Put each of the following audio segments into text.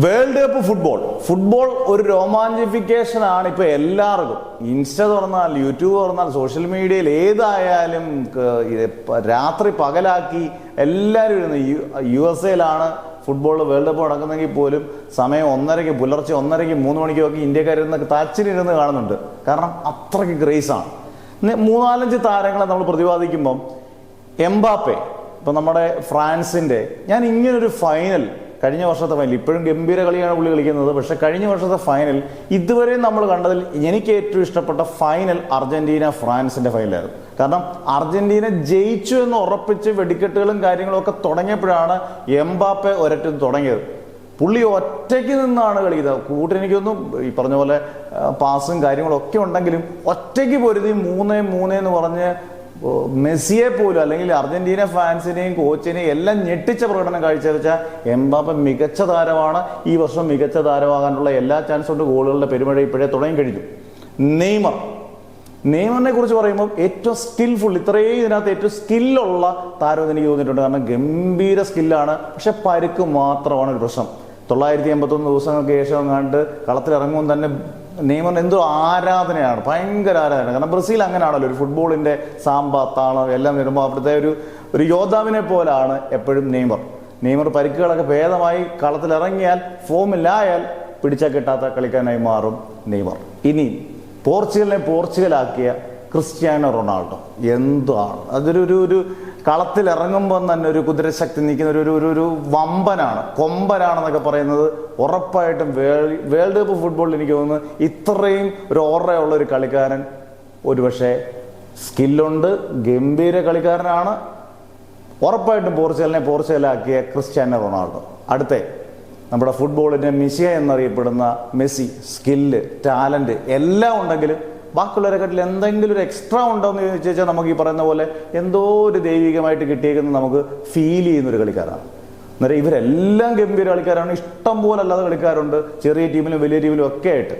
World cup football ഒരു രോമാഞ്ചിഫിക്കേഷൻ ആണ് ഇപ്പൊ എല്ലാവർക്കും. ഇൻസ്റ്റ തുറന്നാൽ, യൂട്യൂബ് തുറന്നാൽ, സോഷ്യൽ മീഡിയയിൽ ഏതായാലും രാത്രി പകലാക്കി എല്ലാവരും ഇരുന്ന് USA ഫുട്ബോൾ വേൾഡ് കപ്പ് നടക്കുന്നെങ്കിൽ പോലും സമയം പുലർച്ചെ 1:30 3 മണിക്കും ഒക്കെ ഇന്ത്യക്കാരിരുന്ന് തച്ചിനിരുന്ന് കാണുന്നുണ്ട്. കാരണം അത്രയ്ക്ക് ഗ്രേസാണ്. 3-4 താരങ്ങളെ നമ്മൾ പ്രതിപാദിക്കുമ്പം എംബാപ്പെ, ഇപ്പം നമ്മുടെ ഫ്രാൻസിൻ്റെ, ഞാൻ ഇങ്ങനൊരു ഫൈനൽ, കഴിഞ്ഞ വർഷത്തെ ഫൈനൽ, ഇപ്പോഴും ഗംഭീര കളിയാണ് പുള്ളി കളിക്കുന്നത്, പക്ഷെ കഴിഞ്ഞ വർഷത്തെ ഫൈനൽ ഇതുവരെ നമ്മൾ കണ്ടതിൽ എനിക്ക് ഏറ്റവും ഇഷ്ടപ്പെട്ട ഫൈനൽ അർജന്റീന ഫ്രാൻസിന്റെ ഫൈനലായിരുന്നു. കാരണം അർജന്റീന ജയിച്ചു എന്ന് ഉറപ്പിച്ച് വെടിക്കെട്ടുകളും കാര്യങ്ങളും ഒക്കെ തുടങ്ങിയപ്പോഴാണ് എംബാപ്പെ ഒരറ്റം തുടങ്ങിയത്. പുള്ളി ഒറ്റയ്ക്ക് നിന്നാണ് കളിക്കുന്നത്. കൂട്ടിനെനിക്കൊന്നും ഈ പറഞ്ഞ പോലെ പാസും കാര്യങ്ങളൊക്കെ ഉണ്ടെങ്കിലും ഒറ്റയ്ക്ക് പൊരുതി 3-3 എന്ന് പറഞ്ഞ് മെസ്സിയെ പോലും, അല്ലെങ്കിൽ അർജന്റീന ഫാൻസിനെയും കോച്ചിനെയും എല്ലാം ഞെട്ടിച്ച പ്രകടനം കാഴ്ചവെച്ച എംബാപ്പെ മികച്ച താരമാണ്. ഈ വർഷം മികച്ച താരമാകാനുള്ള എല്ലാ ചാൻസും ഉണ്ട്. ഗോളുകളുടെ പെരുമഴ ഇപ്പോഴേ തുടങ്ങിക്കഴിഞ്ഞു. നെയ്മറിനെ കുറിച്ച് പറയുമ്പോൾ ഏറ്റവും സ്കിൽഫുൾ, ഇത്രയും ഇതിനകത്ത് ഏറ്റവും സ്കില്ലുള്ള താരം എന്ന് എനിക്ക് തോന്നിയിട്ടുണ്ട്. കാരണം ഗംഭീര സ്കില്ലാണ്, പക്ഷെ പരുക്ക് മാത്രമാണ് ഒരു പ്രശ്നം. 981 ദിവസങ്ങൾക്ക് ശേഷം കണ്ട് കളത്തിലിറങ്ങുമ്പോൾ തന്നെ നെയ്മറിന് എന്തോ ആരാധനയാണ്, ഭയങ്കര ആരാധന. കാരണം ബ്രസീൽ അങ്ങനെയാണല്ലോ, ഒരു ഫുട്ബോളിന്റെ സാമ്പ താളം എല്ലാം വരുമ്പോൾ അവിടുത്തെ ഒരു യോദ്ധാവിനെ പോലാണ് എപ്പോഴും നെയ്മർ പരിക്കുകളൊക്കെ ഭേദമായി കളത്തിലിറങ്ങിയാൽ, ഫോമിലായാൽ പിടിച്ചാൽ കിട്ടാത്ത കളിക്കാനായി മാറും നെയ്മർ. ഇനി പോർച്ചുഗലാക്കിയ ക്രിസ്ത്യാനോ റൊണാൾഡോ എന്താണ് അതൊരു കളത്തിലിറങ്ങുമ്പോൾ തന്നെ ഒരു കുതിരശക്തി നിൽക്കുന്ന ഒരു വമ്പനാണ്, കൊമ്പനാണെന്നൊക്കെ പറയുന്നത്. ഉറപ്പായിട്ടും വേൾഡ് കപ്പ് ഫുട്ബോളിൽ എനിക്ക് തോന്നുന്നു ഇത്രയും ഒരു ഓർമ്മയുള്ള ഒരു കളിക്കാരൻ ഒരുപക്ഷെ സ്കില്ലുണ്ട്, ഗംഭീര കളിക്കാരനാണ്. ഉറപ്പായിട്ടും പോർച്ചുഗലാക്കിയ ക്രിസ്ത്യാനോ റൊണാൾഡോ. അടുത്ത നമ്മുടെ ഫുട്ബോളിന്റെ മിശിയ എന്നറിയപ്പെടുന്ന മെസ്സി, സ്കില്ല്, ടാലന്റ് എല്ലാം ഉണ്ടെങ്കിലും ബാക്കിയുള്ളവരെക്കാട്ടിൽ എന്തെങ്കിലും ഒരു എക്സ്ട്രാ ഉണ്ടോ എന്ന് ചോദിച്ചാൽ നമുക്ക് ഈ പറയുന്ന പോലെ എന്തോ ഒരു ദൈവികമായിട്ട് കിട്ടിയേക്കുന്നത് നമുക്ക് ഫീൽ ചെയ്യുന്ന ഒരു കളിക്കാരാണ്. അന്നേരം ഇവരെല്ലാം ഗംഭീര കളിക്കാരാണ്. ഇഷ്ടം പോലെ അല്ലാതെ കളിക്കാരുണ്ട്, ചെറിയ ടീമിലും വലിയ ടീമിലും ഒക്കെ ആയിട്ട്.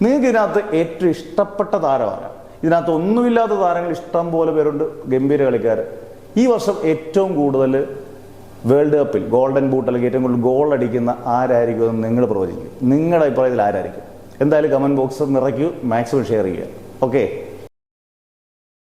നിങ്ങൾക്ക് ഇതിനകത്ത് ഏറ്റവും ഇഷ്ടപ്പെട്ട താരമാണ്? ഇതിനകത്ത് ഒന്നുമില്ലാത്ത താരങ്ങൾ ഇഷ്ടം പോലെ പേരുണ്ട്, ഗംഭീര കളിക്കാർ. ഈ വർഷം ഏറ്റവും കൂടുതൽ വേൾഡ് കപ്പിൽ ഗോൾഡൻ ബൂട്ട് അല്ലെങ്കിൽ ഏറ്റവും കൂടുതൽ ഗോൾ അടിക്കുന്ന ആരായിരിക്കും എന്ന് നിങ്ങൾ പ്രവചിക്കും. നിങ്ങളുടെ അഭിപ്രായത്തിൽ ആരായിരിക്കും? എന്തായാലും കമന്റ് ബോക്സ് നിറയ്ക്കൂ, മാക്സിമം ഷെയർ ചെയ്യുക. ഓക്കെ.